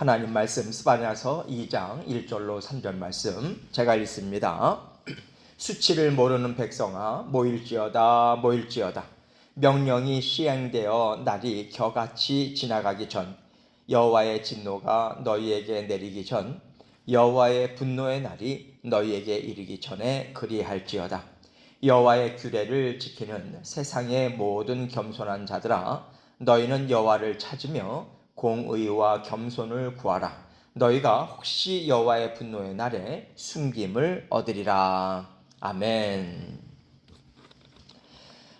하나님 말씀 스바냐서 2장 1절로 3절 말씀 제가 읽습니다. 수치를 모르는 백성아 모일지어다 모일지어다. 명령이 시행되어 날이 겨같이 지나가기 전 여호와의 진노가 너희에게 내리기 전 여호와의 분노의 날이 너희에게 이르기 전에 그리할지어다. 여호와의 규례를 지키는 세상의 모든 겸손한 자들아 너희는 여호와를 찾으며 공의와 겸손을 구하라. 너희가 혹시 여호와의 분노의 날에 숨김을 얻으리라. 아멘.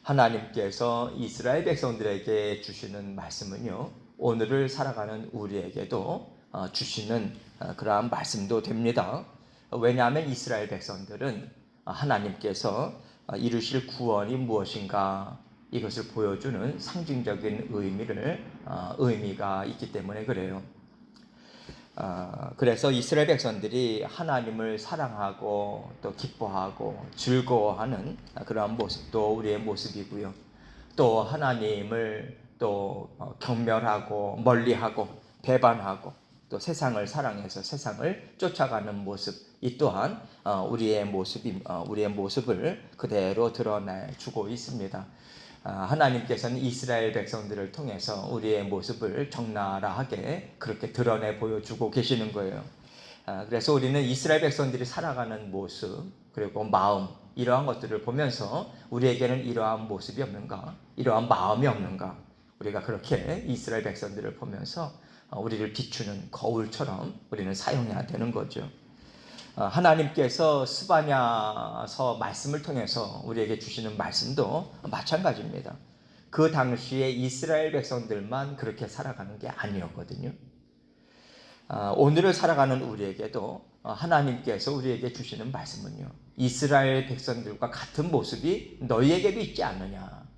하나님께서 이스라엘 백성들에게 주시는 말씀은요, 오늘을 살아가는 우리에게도 주시는 그러한 말씀도 됩니다. 왜냐하면 이스라엘 백성들은 하나님께서 이루실 구원이 무엇인가 이것을 보여주는 상징적인 의미가 있기 때문에 그래요. 그래서 이스라엘 백성들이 하나님을 사랑하고 또 기뻐하고 즐거워하는 그러한 모습도 우리의 모습이고요. 또 하나님을 또 경멸하고 멀리하고 배반하고 또 세상을 사랑해서 세상을 쫓아가는 모습, 이 또한 우리의 모습을 그대로 드러내주고 있습니다. 하나님께서는 이스라엘 백성들을 통해서 우리의 모습을 적나라하게 그렇게 드러내 보여주고 계시는 거예요. 그래서 우리는 이스라엘 백성들이 살아가는 모습 그리고 마음 이러한 것들을 보면서 우리에게는 이러한 모습이 없는가, 이러한 마음이 없는가, 우리가 그렇게 이스라엘 백성들을 보면서 우리를 비추는 거울처럼 우리는 사용해야 되는 거죠. 하나님께서 스바냐서 말씀을 통해서 우리에게 주시는 말씀도 마찬가지입니다. 그 당시에 이스라엘 백성들만 그렇게 살아가는 게 아니었거든요. 오늘을 살아가는 우리에게도 하나님께서 우리에게 주시는 말씀은요, 이스라엘 백성들과 같은 모습이 너희에게도 있지 않느냐.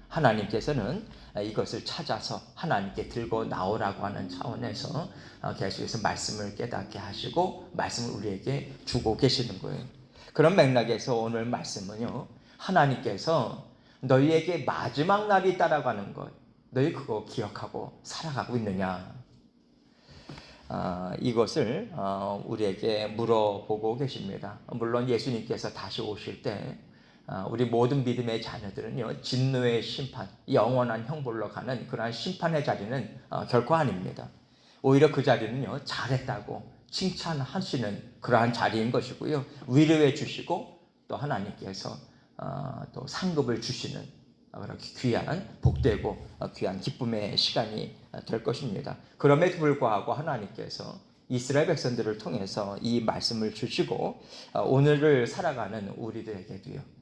하나님께서는 이것을 찾아서 하나님께 들고 나오라고 하는 차원에서 계속해서 말씀을 깨닫게 하시고 말씀을 우리에게 주고 계시는 거예요. 그런 맥락에서 오늘 말씀은요, 하나님께서 너희에게 마지막 날이 따라가는 것, 너희 그거 기억하고 살아가고 있느냐, 이것을 우리에게 물어보고 계십니다. 물론 예수님께서 다시 오실 때 우리 모든 믿음의 자녀들은요, 진노의 심판, 영원한 형벌로 가는 그러한 심판의 자리는 결코 아닙니다. 오히려 그 자리는요, 잘했다고 칭찬하시는 그러한 자리인 것이고요, 위로해 주시고 또 하나님께서 또 상급을 주시는 그렇게 귀한 복되고 귀한 기쁨의 시간이 될 것입니다. 그럼에도 불구하고 하나님께서 이스라엘 백성들을 통해서 이 말씀을 주시고 오늘을 살아가는 우리들에게도요,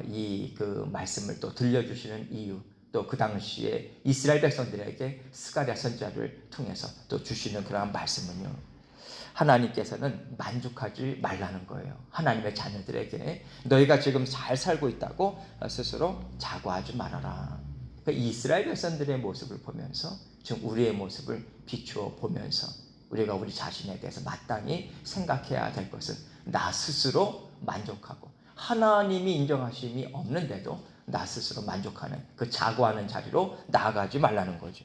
이 그 말씀을 또 들려주시는 이유, 또 그 당시에 이스라엘 백성들에게 스가랴 선지자를 통해서 또 주시는 그러한 말씀은요, 하나님께서는 만족하지 말라는 거예요. 하나님의 자녀들에게 너희가 지금 잘 살고 있다고 스스로 자고하지 말아라. 그러니까 이스라엘 백성들의 모습을 보면서 지금 우리의 모습을 비추어 보면서 우리가 우리 자신에 대해서 마땅히 생각해야 될 것은 나 스스로 만족하고 하나님이 인정하심이 없는데도 나 스스로 만족하는 그 자고하는 자리로 나아가지 말라는 거죠.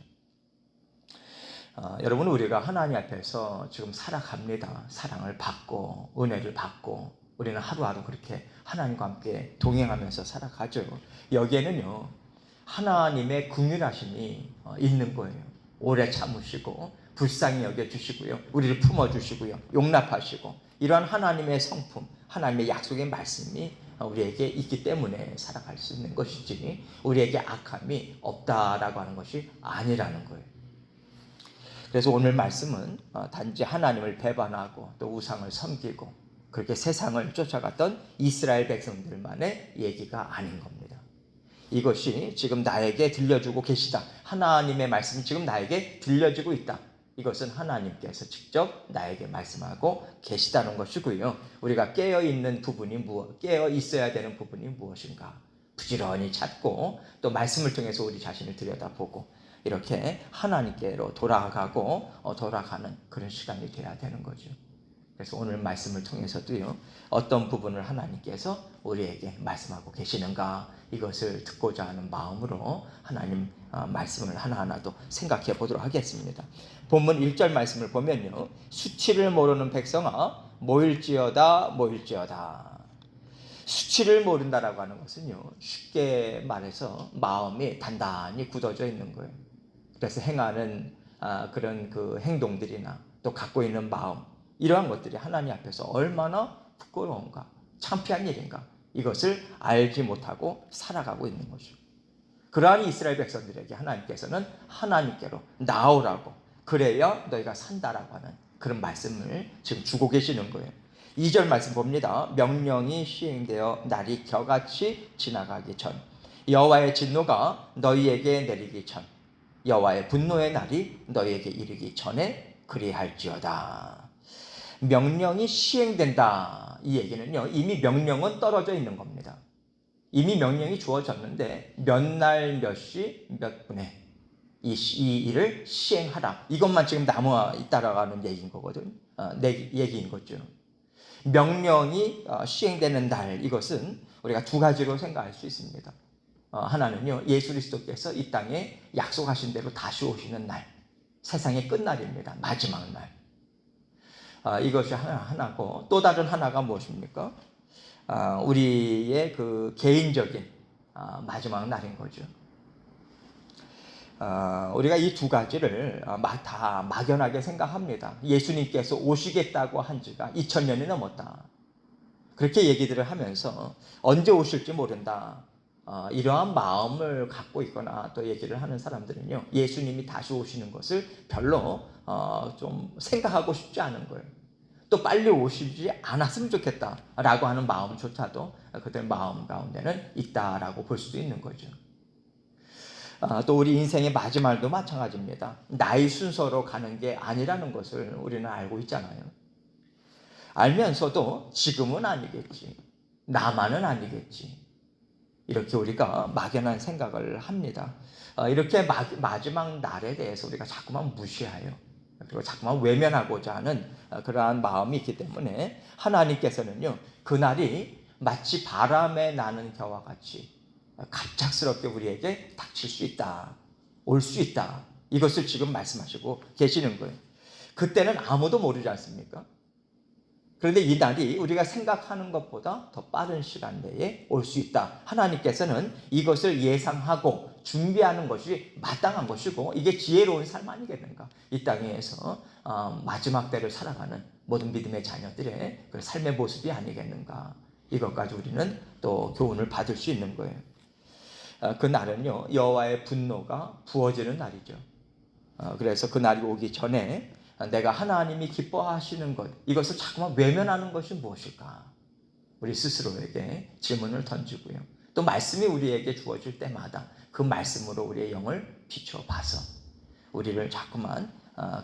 여러분, 우리가 하나님 앞에서 지금 살아갑니다. 사랑을 받고 은혜를 받고 우리는 하루하루 그렇게 하나님과 함께 동행하면서 살아가죠. 여기에는요, 하나님의 긍휼하심이 있는 거예요. 오래 참으시고 불쌍히 여겨주시고요, 우리를 품어주시고요, 용납하시고 이러한 하나님의 성품, 하나님의 약속의 말씀이 우리에게 있기 때문에 살아갈 수 있는 것이지 우리에게 악함이 없다라고 하는 것이 아니라는 거예요. 그래서 오늘 말씀은 단지 하나님을 배반하고 또 우상을 섬기고 그렇게 세상을 쫓아갔던 이스라엘 백성들만의 얘기가 아닌 겁니다. 이것이 지금 나에게 들려주고 계시다. 하나님의 말씀이 지금 나에게 들려주고 있다. 이것은 하나님께서 직접 나에게 말씀하고 계시다는 것이고요. 우리가 깨어 있어야 되는 부분이 무엇인가? 부지런히 찾고 또 말씀을 통해서 우리 자신을 들여다보고 이렇게 하나님께로 돌아가는 그런 시간이 돼야 되는 거죠. 그래서 오늘 말씀을 통해서도요, 어떤 부분을 하나님께서 우리에게 말씀하고 계시는가, 이것을 듣고자 하는 마음으로 하나님 말씀을 하나하나 도 생각해 보도록 하겠습니다. 본문 1절 말씀을 보면요, 수치를 모르는 백성아 모일지어다 모일지어다. 수치를 모른다라고 하는 것은요, 쉽게 말해서 마음이 단단히 굳어져 있는 거예요. 그래서 행하는 그런 그 행동들이나 또 갖고 있는 마음, 이러한 것들이 하나님 앞에서 얼마나 부끄러운가, 창피한 일인가, 이것을 알지 못하고 살아가고 있는 거죠. 그러한 이스라엘 백성들에게 하나님께서는 하나님께로 나오라고, 그래야 너희가 산다라고 하는 그런 말씀을 지금 주고 계시는 거예요. 2절 말씀 봅니다. 명령이 시행되어 날이 겨같이 지나가기 전, 여호와의 진노가 너희에게 내리기 전, 여호와의 분노의 날이 너희에게 이르기 전에 그리할지어다. 명령이 시행된다, 이 얘기는요, 이미 명령은 떨어져 있는 겁니다. 이미 명령이 주어졌는데 몇 날 몇 시 몇 분에 이 일을 시행하라, 이것만 지금 남아 있다라고 하는 얘기인 거거든. 내 얘기인 거죠. 명령이 시행되는 날, 이것은 우리가 두 가지로 생각할 수 있습니다. 하나는요, 예수 그리스도께서 이 땅에 약속하신 대로 다시 오시는 날, 세상의 끝날입니다. 마지막 날. 이것이 하나고, 또 다른 하나가 무엇입니까? 우리의 그 개인적인 마지막 날인 거죠. 우리가 이 두 가지를 다 막연하게 생각합니다. 예수님께서 오시겠다고 한 지가 2000년이 넘었다, 그렇게 얘기들을 하면서 언제 오실지 모른다, 이러한 마음을 갖고 있거나 또 얘기를 하는 사람들은요, 예수님이 다시 오시는 것을 별로 좀 생각하고 싶지 않은 거예요. 또 빨리 오시지 않았으면 좋겠다라고 하는 마음조차도 그들 마음 가운데는 있다라고 볼 수도 있는 거죠. 또 우리 인생의 마지막도 마찬가지입니다. 나의 순서로 가는 게 아니라는 것을 우리는 알고 있잖아요. 알면서도 지금은 아니겠지, 나만은 아니겠지, 이렇게 우리가 막연한 생각을 합니다. 이렇게 마지막 날에 대해서 우리가 자꾸만 무시해요. 그리고 자꾸만 외면하고자 하는 그러한 마음이 있기 때문에 하나님께서는요, 그날이 마치 바람에 나는 겨와 같이 갑작스럽게 우리에게 닥칠 수 있다, 올 수 있다, 이것을 지금 말씀하시고 계시는 거예요. 그때는 아무도 모르지 않습니까? 그런데 이 날이 우리가 생각하는 것보다 더 빠른 시간 내에 올 수 있다. 하나님께서는 이것을 예상하고 준비하는 것이 마땅한 것이고, 이게 지혜로운 삶 아니겠는가? 이 땅에서 마지막 때를 살아가는 모든 믿음의 자녀들의 그 삶의 모습이 아니겠는가? 이것까지 우리는 또 교훈을 받을 수 있는 거예요. 그 날은요, 여호와의 분노가 부어지는 날이죠. 그래서 그 날이 오기 전에 내가 하나님이 기뻐하시는 것, 이것을 자꾸만 외면하는 것이 무엇일까? 우리 스스로에게 질문을 던지고요, 또 말씀이 우리에게 주어질 때마다 그 말씀으로 우리의 영을 비춰봐서 우리를 자꾸만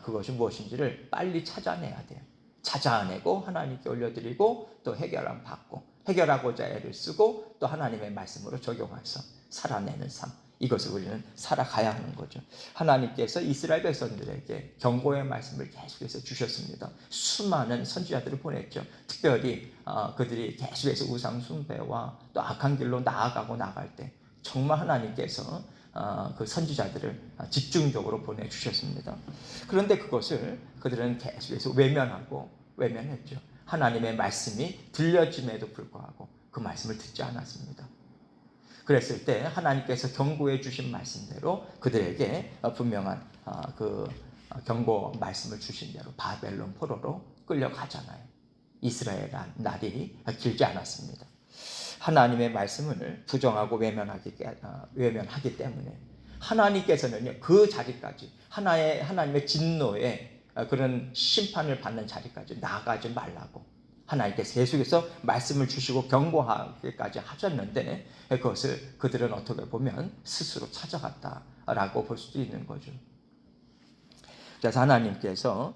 그것이 무엇인지를 빨리 찾아내야 돼요. 찾아내고 하나님께 올려드리고 또 해결함 받고, 해결하고자 애를 쓰고 또 하나님의 말씀으로 적용해서 살아내는 삶, 이것을 우리는 살아가야 하는 거죠. 하나님께서 이스라엘 백성들에게 경고의 말씀을 계속해서 주셨습니다. 수많은 선지자들을 보냈죠. 특별히 그들이 계속해서 우상 숭배와 또 악한 길로 나아가고 나갈 때 정말 하나님께서 그 선지자들을 집중적으로 보내주셨습니다. 그런데 그것을 그들은 계속해서 외면했죠. 하나님의 말씀이 들려짐에도 불구하고 그 말씀을 듣지 않았습니다. 그랬을 때 하나님께서 경고해 주신 말씀대로 그들에게 분명한 그 경고 말씀을 주신 대로 바벨론 포로로 끌려가잖아요. 이스라엘 날이 길지 않았습니다. 하나님의 말씀을 부정하고 외면하기 때문에 하나님께서는요, 그 자리까지 하나님의 진노의 그런 심판을 받는 자리까지 나아가지 말라고 하나님께서 계속해서 말씀을 주시고 경고하기까지 하셨는데, 그것을 그들은 어떻게 보면 스스로 찾아갔다라고 볼 수도 있는 거죠. 그래서 하나님께서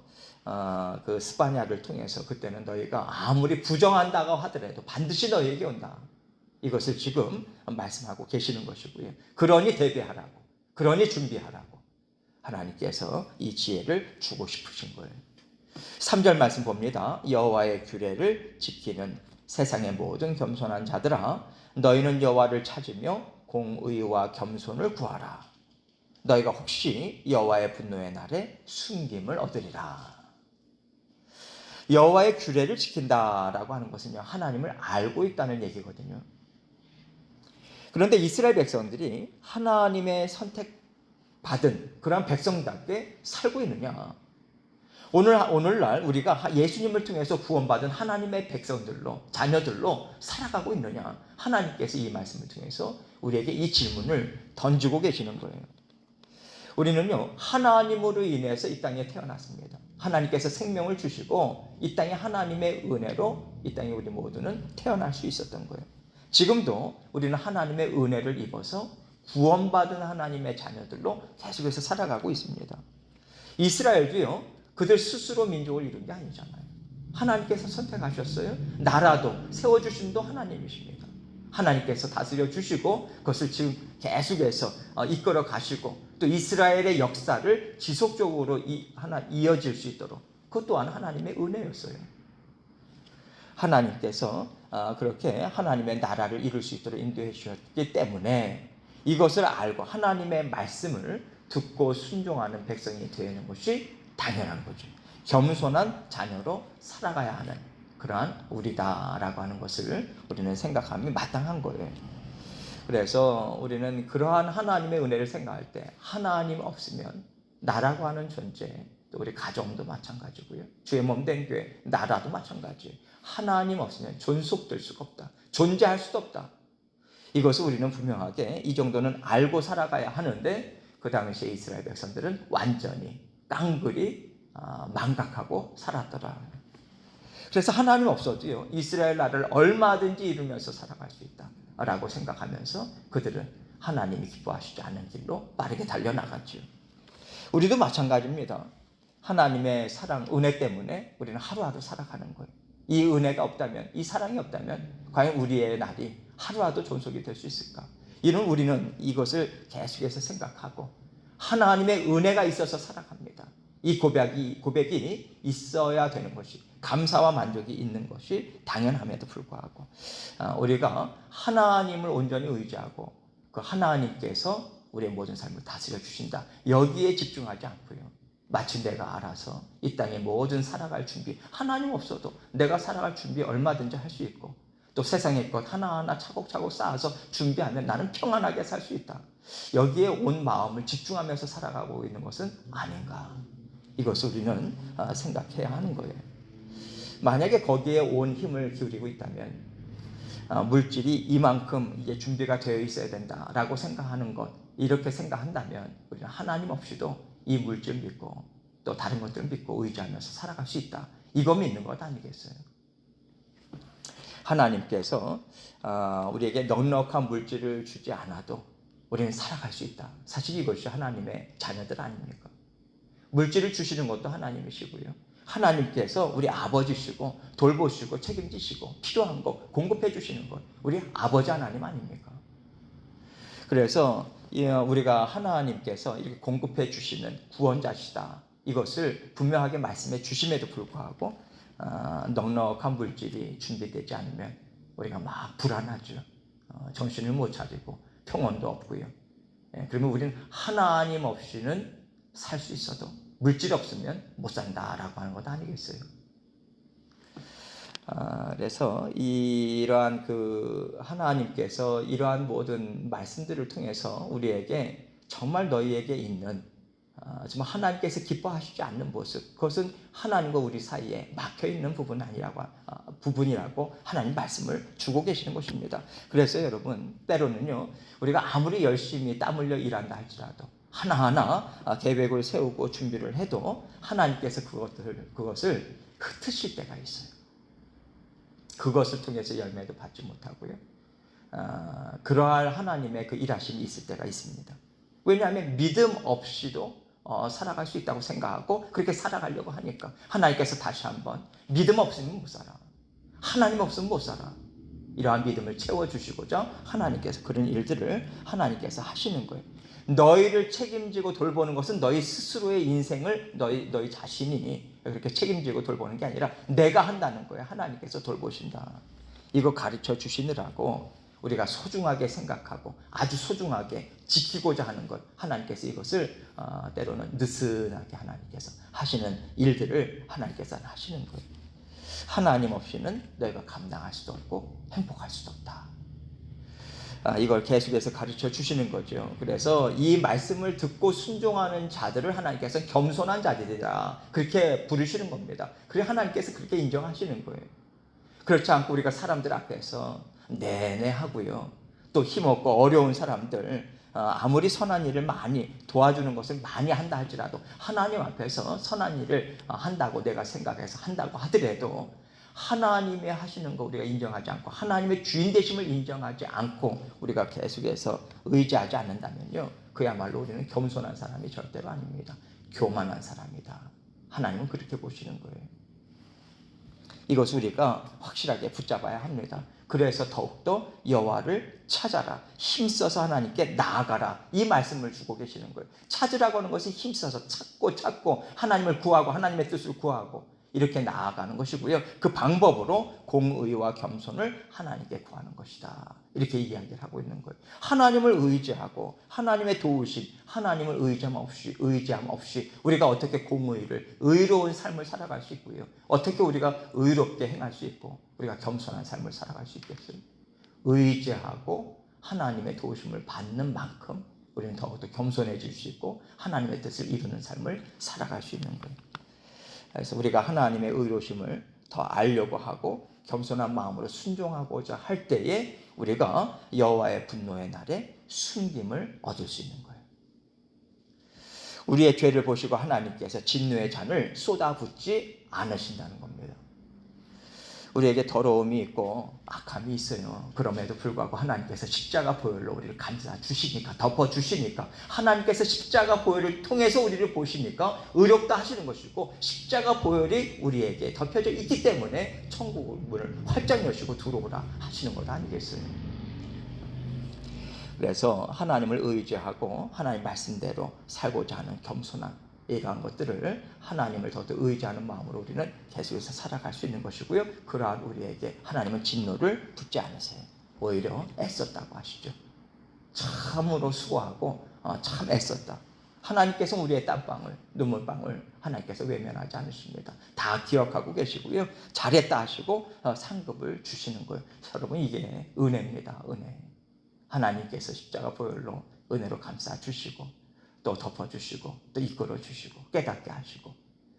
그 스바냐를 통해서 그때는 너희가 아무리 부정한다고 하더라도 반드시 너희에게 온다, 이것을 지금 말씀하고 계시는 것이고요. 그러니 대비하라고, 그러니 준비하라고 하나님께서 이 지혜를 주고 싶으신 거예요. 3절 말씀 봅니다. 여호와의 규례를 지키는 세상의 모든 겸손한 자들아, 너희는 여호와를 찾으며 공의와 겸손을 구하라. 너희가 혹시 여호와의 분노의 날에 숨김을 얻으리라. 여호와의 규례를 지킨다라고 하는 것은요, 하나님을 알고 있다는 얘기거든요. 그런데 이스라엘 백성들이 하나님의 선택받은 그런 백성답게 살고 있느냐? 오늘날 우리가 예수님을 통해서 구원받은 하나님의 백성들로, 자녀들로 살아가고 있느냐? 하나님께서 이 말씀을 통해서 우리에게 이 질문을 던지고 계시는 거예요. 우리는요, 하나님으로 인해서 이 땅에 태어났습니다. 하나님께서 생명을 주시고 이 땅에 하나님의 은혜로 이 땅에 우리 모두는 태어날 수 있었던 거예요. 지금도 우리는 하나님의 은혜를 입어서 구원받은 하나님의 자녀들로 계속해서 살아가고 있습니다. 이스라엘도요, 그들 스스로 민족을 이룬 게 아니잖아요. 하나님께서 선택하셨어요. 나라도 세워주신 도 하나님이십니다. 하나님께서 다스려 주시고 그것을 지금 계속해서 이끌어 가시고 또 이스라엘의 역사를 지속적으로 이어질 수 있도록 그것 또한 하나님의 은혜였어요. 하나님께서 그렇게 하나님의 나라를 이룰 수 있도록 인도해 주셨기 때문에 이것을 알고 하나님의 말씀을 듣고 순종하는 백성이 되는 것이 당연한 거죠. 겸손한 자녀로 살아가야 하는 그러한 우리다라고 하는 것을 우리는 생각함이 마땅한 거예요. 그래서 우리는 그러한 하나님의 은혜를 생각할 때 하나님 없으면 나라고 하는 존재, 또 우리 가정도 마찬가지고요. 주의 몸된 교회, 나라도 마찬가지예요. 하나님 없으면 존속될 수가 없다. 존재할 수도 없다. 이것을 우리는 분명하게 이 정도는 알고 살아가야 하는데 그 당시에 이스라엘 백성들은 완전히 깡그리 망각하고 살았더라. 그래서 하나님 없어도요, 이스라엘 나라를 얼마든지 이루면서 살아갈 수 있다라고 생각하면서 그들은 하나님이 기뻐하시지 않는 길로 빠르게 달려나갔죠. 우리도 마찬가지입니다. 하나님의 사랑, 은혜 때문에 우리는 하루하루 살아가는 거예요. 이 은혜가 없다면, 이 사랑이 없다면 과연 우리의 날이 하루라도 존속이 될 수 있을까? 이런 우리는 이것을 계속해서 생각하고 하나님의 은혜가 있어서 살아갑니다. 이 고백이 있어야 되는 것이, 감사와 만족이 있는 것이 당연함에도 불구하고 우리가 하나님을 온전히 의지하고 그 하나님께서 우리의 모든 삶을 다스려 주신다. 여기에 집중하지 않고요. 마치 내가 알아서 이 땅에 모든 살아갈 준비, 하나님 없어도 내가 살아갈 준비 얼마든지 할 수 있고 또 세상의 것 하나하나 차곡차곡 쌓아서 준비하면 나는 평안하게 살 수 있다. 여기에 온 마음을 집중하면서 살아가고 있는 것은 아닌가. 이것을 우리는 생각해야 하는 거예요. 만약에 거기에 온 힘을 기울이고 있다면 물질이 이만큼 이제 준비가 되어 있어야 된다라고 생각하는 것, 이렇게 생각한다면 우리는 하나님 없이도 이 물질 믿고 또 다른 것들 믿고 의지하면서 살아갈 수 있다. 이거 믿는 것 아니겠어요? 하나님께서 우리에게 넉넉한 물질을 주지 않아도 우리는 살아갈 수 있다. 사실 이것이 하나님의 자녀들 아닙니까? 물질을 주시는 것도 하나님이시고요. 하나님께서 우리 아버지시고 돌보시고 책임지시고 필요한 것 공급해 주시는 것 우리 아버지 하나님 아닙니까? 그래서 우리가 하나님께서 이렇게 공급해 주시는 구원자시다. 이것을 분명하게 말씀해 주심에도 불구하고 넉넉한 물질이 준비되지 않으면 우리가 막 불안하죠. 정신을 못 차리고 평온도 없고요. 그러면 우리는 하나님 없이는 살 수 있어도 물질 없으면 못 산다라고 하는 것 아니겠어요? 그래서 이러한 하나님께서 이러한 모든 말씀들을 통해서 우리에게 정말 너희에게 있는 정말 하나님께서 기뻐하시지 않는 모습, 그것은 하나님과 우리 사이에 막혀 있는 부분이라고 하나님 말씀을 주고 계시는 것입니다. 그래서 여러분, 때로는요 우리가 아무리 열심히 땀 흘려 일한다 할지라도 하나하나 계획을 세우고 준비를 해도 하나님께서 그것을 흩으실 때가 있어요. 그것을 통해서 열매도 받지 못하고요. 그러한 하나님의 그 일하심이 있을 때가 있습니다. 왜냐하면 믿음 없이도 살아갈 수 있다고 생각하고 그렇게 살아가려고 하니까 하나님께서 다시 한번 믿음 없으면 못 살아. 하나님 없으면 못 살아. 이러한 믿음을 채워주시고자 하나님께서 그런 일들을 하나님께서 하시는 거예요. 너희를 책임지고 돌보는 것은 너희 스스로의 인생을 너희 자신이 그렇게 책임지고 돌보는 게 아니라 내가 한다는 거예요. 하나님께서 돌보신다. 이거 가르쳐 주시느라고 우리가 소중하게 생각하고 아주 소중하게 지키고자 하는 것, 하나님께서 이것을 때로는 느슨하게 하나님께서 하시는 일들을 하나님께서는 하시는 거예요. 하나님 없이는 너희가 감당할 수도 없고 행복할 수도 없다. 이걸 계속해서 가르쳐 주시는 거죠. 그래서 이 말씀을 듣고 순종하는 자들을 하나님께서 겸손한 자들이다, 그렇게 부르시는 겁니다. 그래 하나님께서 그렇게 인정하시는 거예요. 그렇지 않고 우리가 사람들 앞에서 내내 하고요, 또 힘없고 어려운 사람들 아무리 선한 일을 많이 도와주는 것을 많이 한다 할지라도 하나님 앞에서 선한 일을 한다고 내가 생각해서 한다고 하더라도 하나님이 하시는 거 우리가 인정하지 않고 하나님의 주인 되심을 인정하지 않고 우리가 계속해서 의지하지 않는다면요, 그야말로 우리는 겸손한 사람이 절대로 아닙니다. 교만한 사람이다. 하나님은 그렇게 보시는 거예요. 이것을 우리가 확실하게 붙잡아야 합니다. 그래서 더욱더 여호와를 찾아라, 힘써서 하나님께 나아가라, 이 말씀을 주고 계시는 거예요. 찾으라고 하는 것이 힘써서 찾고 하나님을 구하고 하나님의 뜻을 구하고 이렇게 나아가는 것이고요. 그 방법으로 공의와 겸손을 하나님께 구하는 것이다, 이렇게 이야기를 하고 있는 거예요. 하나님을 의지하고 하나님의 도우심, 하나님을 의지함 없이 우리가 어떻게 공의를, 의로운 삶을 살아갈 수 있고요, 어떻게 우리가 의롭게 행할 수 있고 우리가 겸손한 삶을 살아갈 수 있겠어요? 의지하고 하나님의 도우심을 받는 만큼 우리는 더욱더 겸손해질 수 있고 하나님의 뜻을 이루는 삶을 살아갈 수 있는 거예요. 그래서 우리가 하나님의 의로심을 더 알려고 하고 겸손한 마음으로 순종하고자 할 때에 우리가 여호와의 분노의 날에 숨김을 얻을 수 있는 거예요. 우리의 죄를 보시고 하나님께서 진노의 잔을 쏟아붓지 않으신다는 겁니다. 우리에게 더러움이 있고 악함이 있어요. 그럼에도 불구하고 하나님께서 십자가 보혈로 우리를 감싸 주시니까, 덮어 주시니까, 하나님께서 십자가 보혈을 통해서 우리를 보시니까 의롭다 하시는 것이고, 십자가 보혈이 우리에게 덮여져 있기 때문에 천국 문을 활짝 여시고 들어오라 하시는 것 아니겠어요? 그래서 하나님을 의지하고 하나님 말씀대로 살고자 하는 겸손한 이러한 것들을 하나님을 더 의지하는 마음으로 우리는 계속해서 살아갈 수 있는 것이고요. 그러한 우리에게 하나님은 진노를 붓지 않으세요. 오히려 애썼다고 하시죠. 참으로 수고하고 참 애썼다. 하나님께서 우리의 땀방울, 눈물방울 하나님께서 외면하지 않으십니다. 다 기억하고 계시고요. 잘했다 하시고 상급을 주시는 거예요. 여러분, 이게 은혜입니다. 은혜. 하나님께서 십자가 보혈로 은혜로 감싸 주시고 또 덮어주시고 또 이끌어주시고 깨닫게 하시고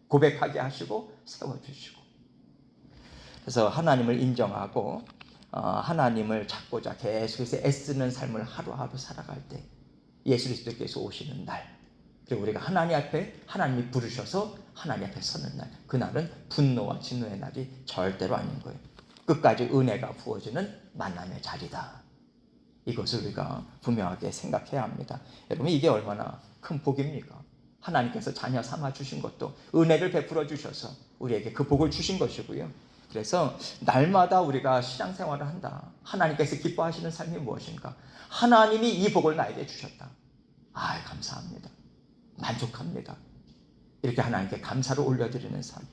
고백하게 하시고 세워주시고, 그래서 하나님을 인정하고 하나님을 찾고자 계속해서 애쓰는 삶을 하루하루 살아갈 때 예수 그리스도께서 오시는 날, 그리고 우리가 하나님 앞에 하나님이 부르셔서 하나님 앞에 서는 날, 그날은 분노와 진노의 날이 절대로 아닌 거예요. 끝까지 은혜가 부어지는 만남의 자리다. 이것을 우리가 분명하게 생각해야 합니다. 여러분, 이게 얼마나 큰 복입니까? 하나님께서 자녀 삼아 주신 것도 은혜를 베풀어 주셔서 우리에게 그 복을 주신 것이고요. 그래서 날마다 우리가 신앙생활을 한다. 하나님께서 기뻐하시는 삶이 무엇인가? 하나님이 이 복을 나에게 주셨다. 감사합니다. 만족합니다. 이렇게 하나님께 감사를 올려드리는 삶.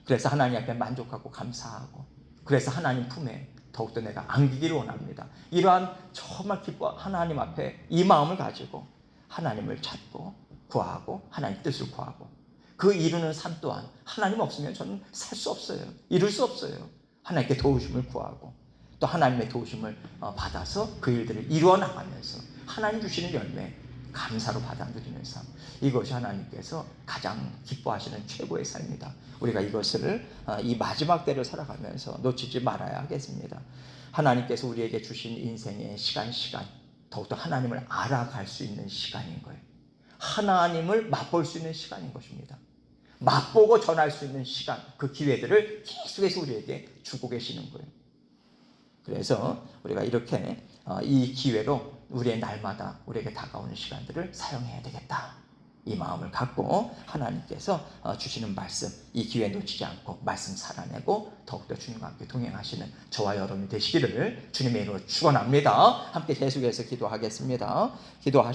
그래서 하나님 앞에 만족하고 감사하고, 그래서 하나님 품에 더욱더 내가 안기기를 원합니다. 이러한 정말 기뻐 하나님 앞에 이 마음을 가지고 하나님을 찾고 구하고 하나님 뜻을 구하고 그 이루는 삶 또한 하나님 없으면 저는 살 수 없어요. 이룰 수 없어요. 하나님께 도우심을 구하고 또 하나님의 도우심을 받아서 그 일들을 이루어 나가면서 하나님 주시는 열매 감사로 받아들이는 삶, 이것이 하나님께서 가장 기뻐하시는 최고의 삶이다. 우리가 이것을 이 마지막 때를 살아가면서 놓치지 말아야 하겠습니다. 하나님께서 우리에게 주신 인생의 시간 더욱더 하나님을 알아갈 수 있는 시간인 거예요. 하나님을 맛볼 수 있는 시간인 것입니다. 맛보고 전할 수 있는 시간, 그 기회들을 계속해서 우리에게 주고 계시는 거예요. 그래서 우리가 이렇게 이 기회로 우리의 날마다 우리에게 다가오는 시간들을 사용해야 되겠다, 이 마음을 갖고 하나님께서 주시는 말씀, 이 기회 놓치지 않고 말씀 살아내고 더욱더 주님과 함께 동행하시는 저와 여러분이 되시기를 주님의 이름으로 축원합니다. 함께 계속해서 기도하겠습니다. 기도하시고